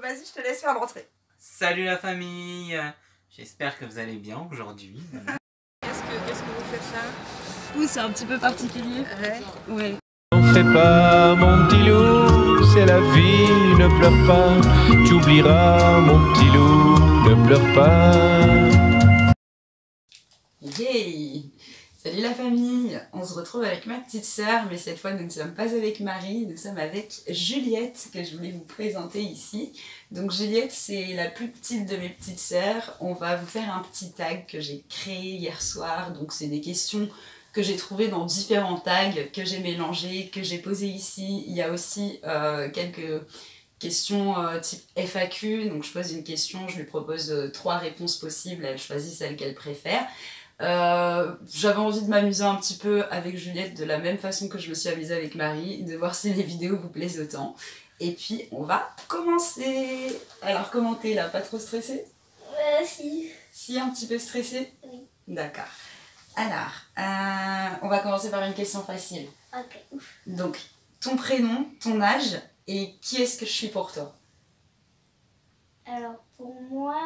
vas-y, je te laisse faire l'entrée. Salut la famille, j'espère que vous allez bien aujourd'hui. Qu'est-ce que vous faites là? Oui, c'est un petit peu particulier. Ouais. N'en fais pas, mon petit loup, c'est la vie, ne pleure pas. Tu oublieras, mon petit loup, ne pleure pas. Yay! Salut la famille! On se retrouve avec ma petite sœur, mais cette fois nous ne sommes pas avec Marie, nous sommes avec Juliette, que je voulais vous présenter ici. Donc Juliette, c'est la plus petite de mes petites sœurs. On va vous faire un petit tag que j'ai créé hier soir. Donc c'est des questions que j'ai trouvées dans différents tags, que j'ai mélangées, que j'ai posées ici. Il y a aussi quelques questions type FAQ. Donc je pose une question, je lui propose 3 réponses possibles, elle choisit celle qu'elle préfère. J'avais envie de m'amuser un petit peu avec Juliette de la même façon que je me suis amusée avec Marie, de voir si les vidéos vous plaisent autant. Et puis on va commencer. Alors comment t'es là, pas trop stressée? Si. Si, un petit peu stressée? Oui. D'accord. Alors, on va commencer par une question facile. Ok. Donc, ton prénom, ton âge et qui est-ce que je suis pour toi? Alors pour moi,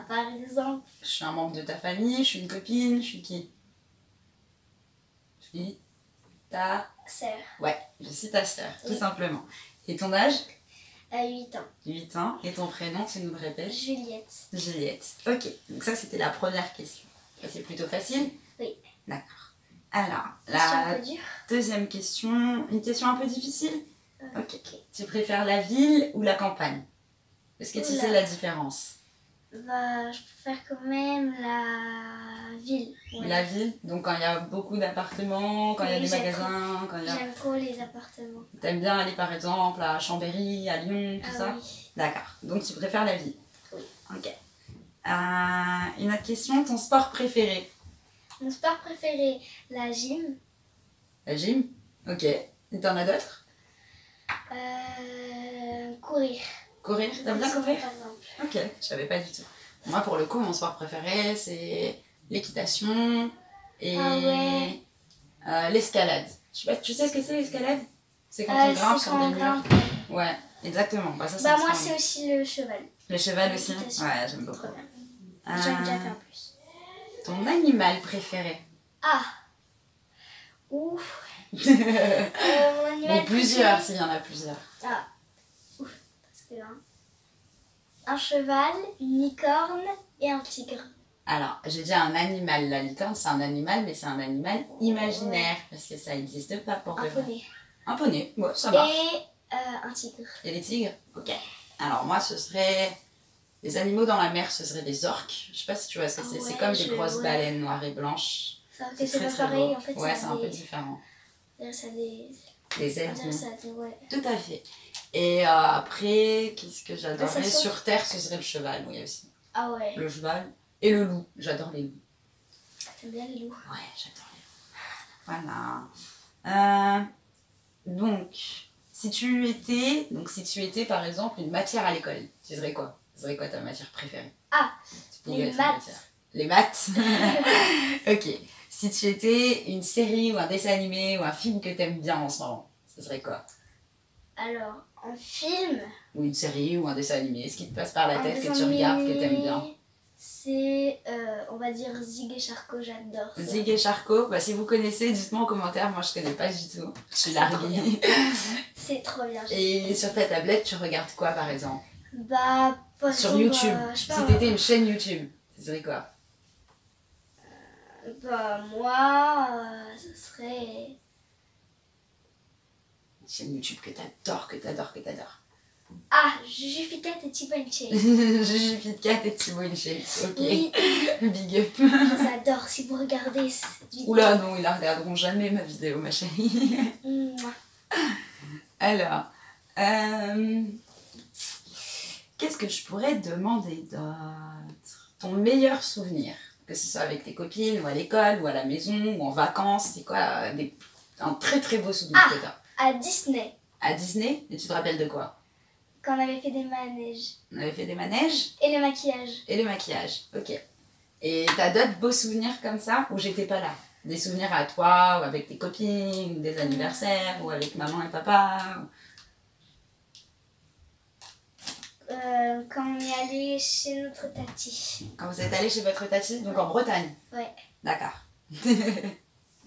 par exemple, Je suis un membre de ta famille, je suis une copine, je suis qui? Je suis ta... sœur, Ouais, je suis ta sœur, tout Oui. simplement. Et ton âge? 8 ans. 8 ans. Et ton prénom, tu nous le répètes? Juliette. Juliette. Ok, donc ça c'était la première question. Ça c'est plutôt facile? Oui. D'accord. Alors, Question un la peu dure. deuxième question, une question un peu difficile? Ok. Tu préfères la ville ou la campagne? Est-ce que tu Oula. sais la différence? Je préfère quand même la ville. Ouais. La ville, donc quand il y a beaucoup d'appartements, quand il y a Oui, des j'aime magasins, quand il y a... J'aime trop les appartements. T'aimes bien aller par exemple à Chambéry, à Lyon, tout ça? Oui. D'accord, donc tu préfères la ville? Oui. Ok. Une autre question, ton sport préféré? Mon sport préféré, la gym. La gym? Ok. Et t'en as d'autres? Courir. Courir? T'aimes bien courir? Par exemple. Ok, je savais pas du tout. Moi pour le coup, mon sport préféré c'est l'équitation et Ah ouais. l'escalade. Je sais pas, tu sais ce que c'est l'escalade? C'est quand on grimpe C'est sur quand des on murs. grimpe. Ouais, exactement. Bah, ça, Moi me c'est aussi le cheval. Le cheval aussi? L'équitation. Ouais, j'aime beaucoup. Trop bien. J'en ai déjà fait en plus. Ton animal préféré? Ah. Ouf. Mon animal Ou plusieurs, préféré. s'il y en a plusieurs. Ah. Ouf. Parce que un cheval, une licorne et un tigre. Alors, j'ai dit un animal. La licorne, c'est un animal, mais c'est un animal imaginaire. Parce que ça n'existe pas pour de Un vrai. poney. Un poney, ouais, ça marche. Et un tigre. Et les tigres? Ok. Alors, moi, ce serait... Les animaux dans la mer, ce serait des orques. Je sais pas si tu vois ce que c'est. Ah C'est ouais, comme des grosses baleines noires et blanches. C'est pas pareil. beau. En fait, Ouais, ça c'est a un peu des... différent. Ça a des... Les ailes, on dirait ça a des... Ouais. tout à fait. Et après, qu'est-ce que j'adorerais? Ça saute. Sur Terre, ce serait le cheval, oui, aussi. Ah ouais. Le cheval et le loup. J'adore les loups. T'aimes bien les loups? Ouais, j'adore les loups. Voilà. Donc, si tu étais, par exemple, une matière à l'école, tu serais quoi? Ce serait quoi ta matière préférée? Ah, Tu pouvais les être une maths. matière. Les maths? Ok. Si tu étais une série ou un dessin animé ou un film que t'aimes bien en ce moment, ce serait quoi? Alors, en film... Ou une série ou un dessin animé, ce qui te passe par la un tête, que tu dessin regardes, que animé, t'aimes bien. C'est, on va dire, Zig et Charco, j'adore ça. Zig et Charco, bah, si vous connaissez, dites-moi en commentaire, moi je connais pas du tout. Je suis C'est trop larguée. C'est trop bien. Et sur ta tablette, tu regardes quoi par exemple? Par Sur exemple, YouTube. je sais Si pas, t'étais une chaîne YouTube, ce serait quoi? moi, ce serait... Une chaîne YouTube que t'adores, que t'adores, que t'adores. Ah, Jupiter et Thibaut Inchey. Juju Pitcat et Thibaut Inchey. Ok. Oui, Big up. j'adore. Si vous regardez cette vidéo... Oula, non, ils la regarderont jamais ma vidéo, ma chérie. Mouah. Alors, qu'est-ce que je pourrais te demander d'autre? Ton meilleur souvenir, que ce soit avec tes copines, ou à l'école, ou à la maison, ou en vacances, c'est quoi un très très beau souvenir que t'as? À Disney, À Disney? Et tu te rappelles de quoi? quand on avait fait des manèges. On avait fait des manèges Et le maquillage. et le maquillage. Ok. Et t'as d'autres beaux souvenirs comme ça où j'étais pas là? Des souvenirs à toi, ou avec tes copines, ou des anniversaires, ou avec maman et papa? quand on est allé chez notre tati. Quand vous êtes allé chez votre tati, donc en Bretagne. Ouais. D'accord.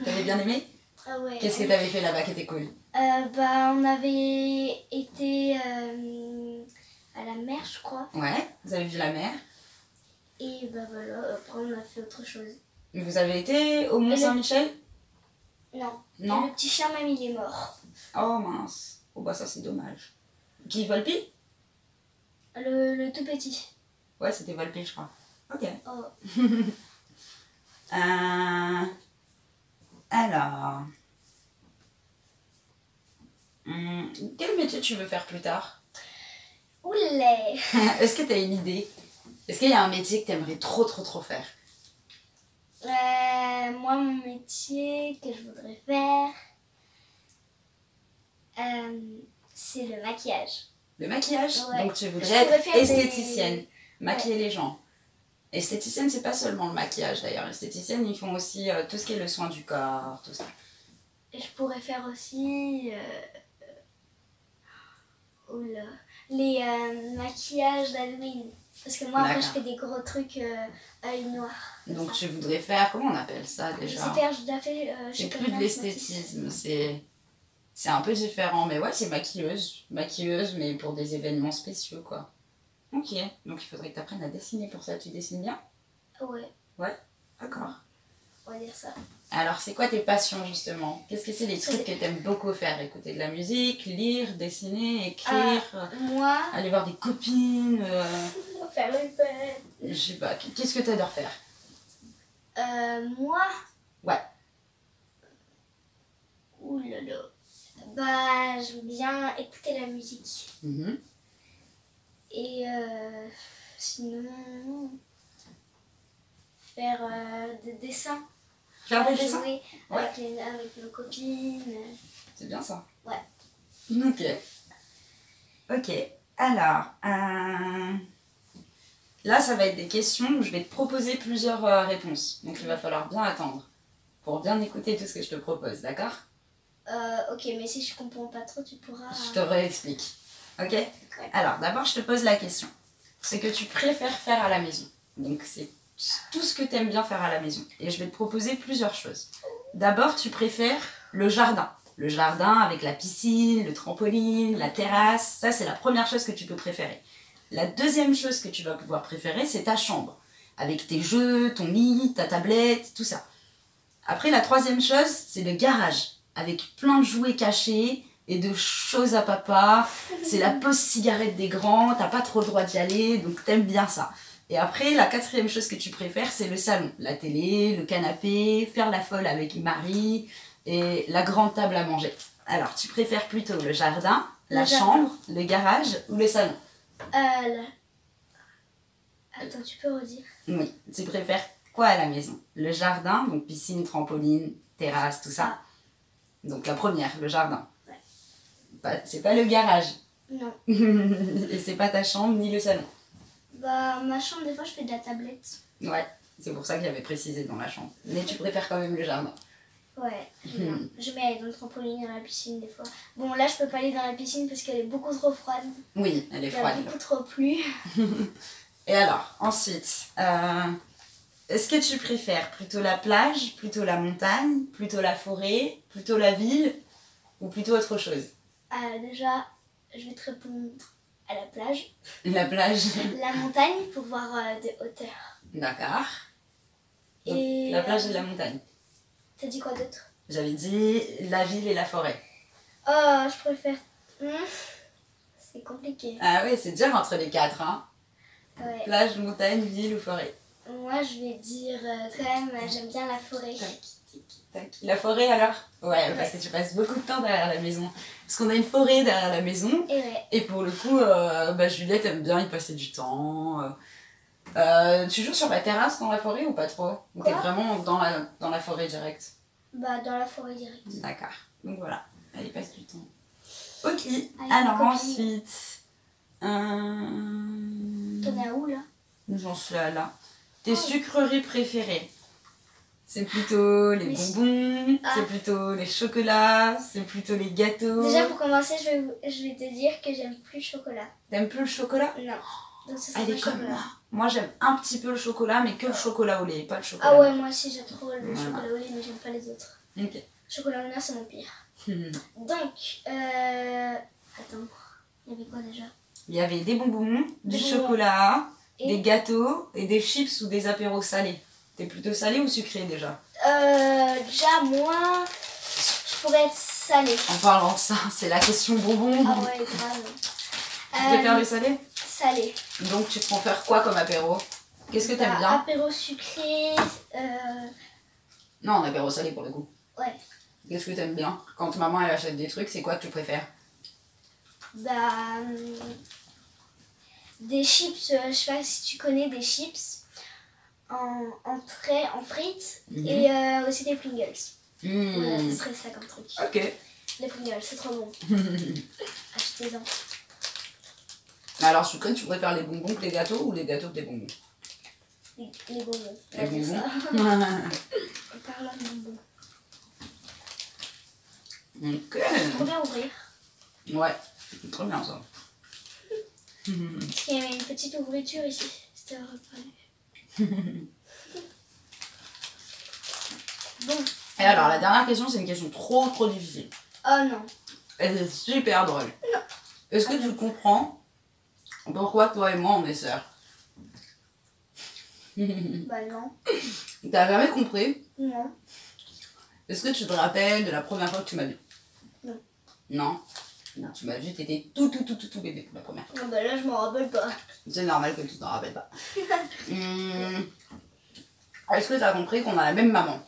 T'avais bien aimé? Ah ouais. Qu'est-ce que t'avais fait là-bas qui était cool? On avait été à la mer, je crois. Ouais, vous avez vu la mer. Et bah voilà, après on a fait autre chose. Vous avez été au Mont-Saint-Michel? Non. Non. Et le petit chien même il est mort. Oh mince. Oh bah ça c'est dommage. Qui, Volpi? Le tout petit. Ouais, c'était Volpi je crois. Ok. Oh. Alors... quel métier tu veux faire plus tard? Oulé. Est-ce que tu as une idée? Est-ce qu'il y a un métier que tu aimerais trop faire? Moi, mon métier que je voudrais faire, c'est le maquillage. Le maquillage? Ouais. Donc tu Je voudrais pourrais être faire des- esthéticienne, maquiller les gens. Esthéticienne, c'est pas seulement le maquillage d'ailleurs. Esthéticienne, ils font aussi tout ce qui est le soin du corps, tout ça. Et je pourrais faire aussi les maquillages d'Halloween. Parce que moi, après, je D'accord. fais des gros trucs œil noir. comme Donc ça. tu voudrais faire, comment on appelle ça Je déjà? sais faire, j'ai déjà fait C'est chez plus de Corinne l'esthétisme, c'est un peu différent, mais ouais, c'est maquilleuse, mais pour des événements spéciaux, quoi. Ok, donc il faudrait que tu apprennes à dessiner pour ça. Tu dessines bien? Ouais, Ouais, d'accord. on va dire ça. Alors, c'est quoi tes passions, justement? Qu'est-ce que c'est les trucs que t'aimes beaucoup faire? Écouter de la musique, lire, dessiner, écrire, Moi, aller voir des copines, faire une fête. je sais pas, qu'est-ce que t'adores faire? Moi, Ouais. oulala. Bah, j'aime bien écouter la musique. Mhm. Et sinon, faire des dessins. Faire des dessins? Jouer Ouais. avec nos copines. C'est bien ça. Ouais. Ok. Ok. Alors, là, ça va être des questions où je vais te proposer plusieurs réponses. Donc, il va falloir bien attendre pour bien écouter tout ce que je te propose, d'accord? Ok, mais si je comprends pas trop, tu pourras... Je te réexplique. Ok? Alors, d'abord, je te pose la question. Ce que tu préfères faire à la maison. Donc, c'est tout ce que tu aimes bien faire à la maison. Et je vais te proposer plusieurs choses. D'abord, tu préfères le jardin. Le jardin avec la piscine, le trampoline, la terrasse. Ça, c'est la première chose que tu peux préférer. La deuxième chose que tu vas pouvoir préférer, c'est ta chambre. Avec tes jeux, ton lit, ta tablette, tout ça. Après, la troisième chose, c'est le garage. Avec plein de jouets cachés et de choses à papa. C'est la pause cigarette des grands, t'as pas trop le droit d'y aller, donc t'aimes bien ça. Et après, la quatrième chose que tu préfères, c'est le salon. La télé, le canapé, faire la folle avec Marie et la grande table à manger. Alors, tu préfères plutôt le jardin, la chambre, le garage ou le salon? Attends, tu peux redire? Oui, tu préfères quoi à la maison? Le jardin, donc piscine, trampoline, terrasse, tout ça. Donc la première, le jardin. Ouais. C'est pas le garage. Non. Et c'est pas ta chambre ni le salon. Bah, ma chambre, des fois, je fais de la tablette. Ouais, c'est pour ça qu'il y avait précisé dans la chambre. Mais tu préfères quand même le jardin. Ouais, j'aime bien. Je mets dans le trampoline, dans la piscine, des fois. Bon, là, je peux pas aller dans la piscine parce qu'elle est beaucoup trop froide. Oui, elle est Il y a froide. beaucoup trop plu. Et alors, ensuite, est-ce que tu préfères plutôt la plage, plutôt la montagne, plutôt la forêt, plutôt la ville ou plutôt autre chose? Déjà, je vais te répondre à la plage. La plage. La montagne pour voir des hauteurs. D'accord. Donc, Et la plage et la montagne. t'as dit quoi d'autre? J'avais dit la ville et la forêt. Oh, je préfère... C'est compliqué. Ah oui, c'est dur entre les quatre, hein. Ouais. Plage, montagne, ville ou forêt. Moi, je vais dire quand même, j'aime bien la forêt. Tac, tic, tac. La forêt alors? Ouais, parce que tu passes beaucoup de temps derrière la maison. Parce qu'on a une forêt derrière la maison. Et ouais. Et pour le coup, Juliette aime bien y passer du temps. Tu joues sur la terrasse dans la forêt ou pas trop? Ou t'es Quoi? vraiment dans la forêt directe? Bah, dans la forêt direct. D'accord. Donc voilà, elle y passe du temps. Ok, Avec alors mes copines. ensuite... T'en es où là? J'en suis là. Tes sucreries préférées? C'est plutôt les Mais- bonbons, Ah. c'est plutôt les chocolats, c'est plutôt les gâteaux. Déjà, pour commencer, je vais te dire que j'aime plus le chocolat. T'aimes plus le chocolat? Non. Donc, ce sera Elle pas est le comme chocolat. moi. Moi j'aime un petit peu le chocolat, mais que le chocolat au lait, pas le chocolat. Ah ouais, moi aussi, j'aime trop le Voilà. chocolat au lait, mais j'aime pas les autres. Ok. Chocolat au noix, c'est mon pire. Donc, attends, il y avait quoi déjà? Il y avait des bonbons, du Des bonbons. chocolat, Et- des gâteaux et des chips ou des apéros salés. T'es plutôt salé ou sucré déjà? Déjà, moi, je pourrais être salée. En parlant de ça, c'est la question bonbons. Ah ouais, grave. Tu préfères le salé? Salé. Donc tu préfères quoi comme apéro? Qu'est-ce que t'aimes bien? Apéro sucré, Non, en apéro salé pour le coup. ouais. Qu'est-ce que t'aimes bien? Quand maman elle achète des trucs, c'est quoi que tu préfères? Bah, des chips, je sais pas si tu connais des chips en frites et aussi des Pringles. Voilà, ce serait ça comme truc. Ok. Les Pringles, c'est trop bon. Achetez-en. Alors sucré, tu préfères les bonbons que les gâteaux ou les gâteaux que les bonbons? Les bonbons. on va Les dire ça. bonbons. Parlons de bonbons. Ok. Trop bien ouvrir. Ouais, c'est trop bien ça. Parce qu'il y avait une petite ouverture ici. C'était reparlé. Bon. Et alors la dernière question, c'est une question trop difficile. Oh non. Elle est super drôle. Est-ce que tu comprends pourquoi toi et moi on est sœurs? Bah non. T'as jamais compris? Non. Est-ce que tu te rappelles de la première fois que tu m'as vu? Non. Non? Non, tu m'as vu, t'étais tout bébé pour la première fois. Ah bah là, je m'en rappelle pas. C'est normal que tu t'en rappelles pas. Est-ce que t'as compris qu'on a la même maman?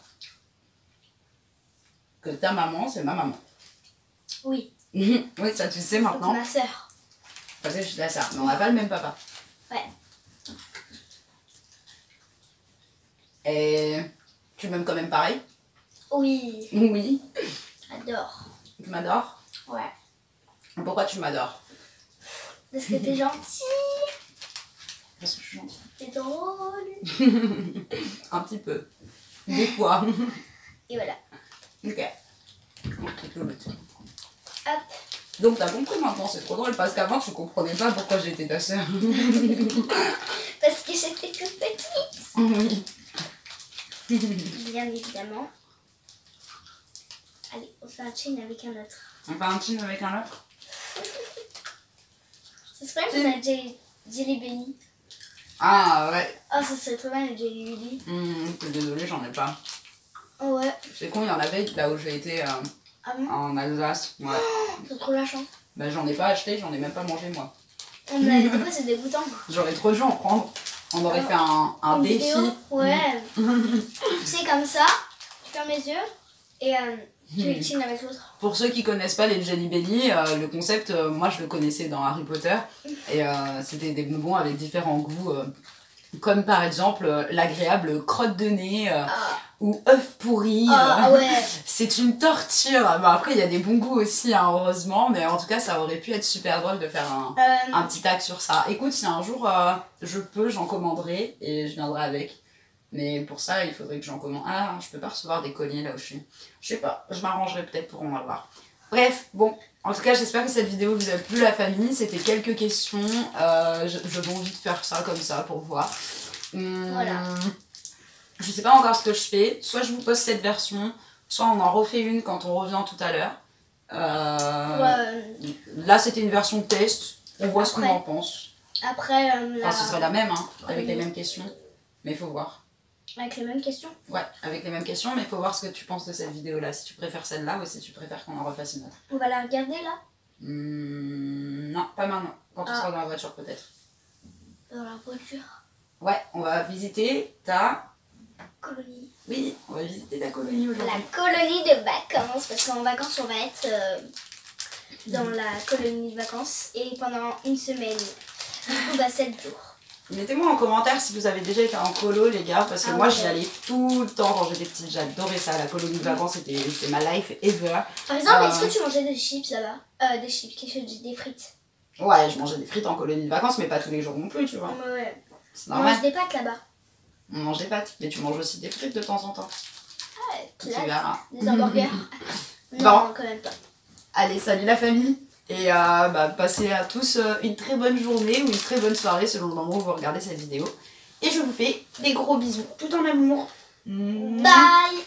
Que ta maman, c'est ma maman. Oui. Oui, ça tu sais Donc maintenant. ma sœur. Parce que je suis ta sœur, mais on n'a pas le même papa. Ouais. Et tu m'aimes quand même pareil? Oui. Oui. J'adore. Tu m'adores? Ouais. Pourquoi tu m'adores? Parce que t'es gentil. Parce que je suis gentille. T'es drôle. Un petit peu. Des fois. Et voilà. Ok. Ok, le but. Hop. Donc t'as compris maintenant, c'est trop drôle parce qu'avant tu comprenais pas pourquoi j'étais ta sœur. Parce que j'étais toute petite. Oui. Bien évidemment. Allez, on fait un chin avec un autre. On fait un chin avec un autre? Ça serait bien qu'on a Jelly Belly. Ah ouais. Oh, ça serait trop bien le Jelly Belly. Désolée, j'en ai pas. Oh ouais. C'est con, il y en avait là où j'ai été Ah bon? en Alsace. Ouais. C'est trop la chance. Bah j'en ai pas acheté, j'en ai même pas mangé moi. Des fois, c'est dégoûtant. J'aurais trop dû en prendre. On aurait fait un Une défi. vidéo. Ouais. C'est comme ça. Tu fermes les yeux et tu les chines avec l'autre. Pour ceux qui connaissent pas les Jelly Belly, le concept, moi je le connaissais dans Harry Potter. Et c'était des bonbons avec différents goûts. Comme par exemple l'agréable crotte de nez ou œuf pourri. Ah ouais. C'est une torture. Bon, après il y a des bons goûts aussi hein, heureusement. Mais en tout cas ça aurait pu être super drôle de faire un petit tag sur ça. Écoute, si un jour je peux, j'en commanderai et je viendrai avec. Mais pour ça, il faudrait que j'en commande. Ah, je peux pas recevoir des colliers là où je suis. Je sais pas, je m'arrangerai peut-être pour en avoir. Bref, bon, en tout cas, j'espère que cette vidéo vous a plu, la famille. C'était quelques questions. J'avais envie de faire ça comme ça pour voir. Voilà. Je sais pas encore ce que je fais. Soit je vous poste cette version, soit on en refait une quand on revient tout à l'heure. Là, c'était une version test. On voit ce qu'on en pense. Après, Enfin, ce serait la même, hein, avec les mêmes questions. Mais il faut voir. avec les mêmes questions. Ouais, avec les mêmes questions, mais il faut voir ce que tu penses de cette vidéo-là. Si tu préfères celle-là ou si tu préfères qu'on en refasse une autre. On va la regarder là. Non, pas maintenant. Quand on sera dans la voiture, peut-être. Dans la voiture. Ouais, on va visiter ta... Colonie. Oui, on va visiter ta colonie aujourd'hui. La colonie de vacances. Parce qu'en vacances, on va être dans la colonie de vacances. Et pendant une semaine. Du coup, 7 jours. Mettez-moi en commentaire si vous avez déjà été en colo, les gars, parce que moi ouais. j'y allais tout le temps quand j'étais petite. J'adorais ça, la colonie de vacances, c'était ma life ever. Par exemple, est-ce que tu mangeais des chips là-bas? Des chips, quelque chose, des frites. Ouais, je mangeais des frites en colonie de vacances, mais pas tous les jours non plus, tu vois. Ouais. C'est On normal. mange des pâtes là-bas. On mange des pâtes, mais tu manges aussi des frites de temps en temps. Tu Classe. verras. Des hamburgers. Bon. Non, quand même pas. Allez, salut la famille. Et passez à tous une très bonne journée ou une très bonne soirée selon le moment où vous regardez cette vidéo. Et je vous fais des gros bisous, tout en amour. Bye.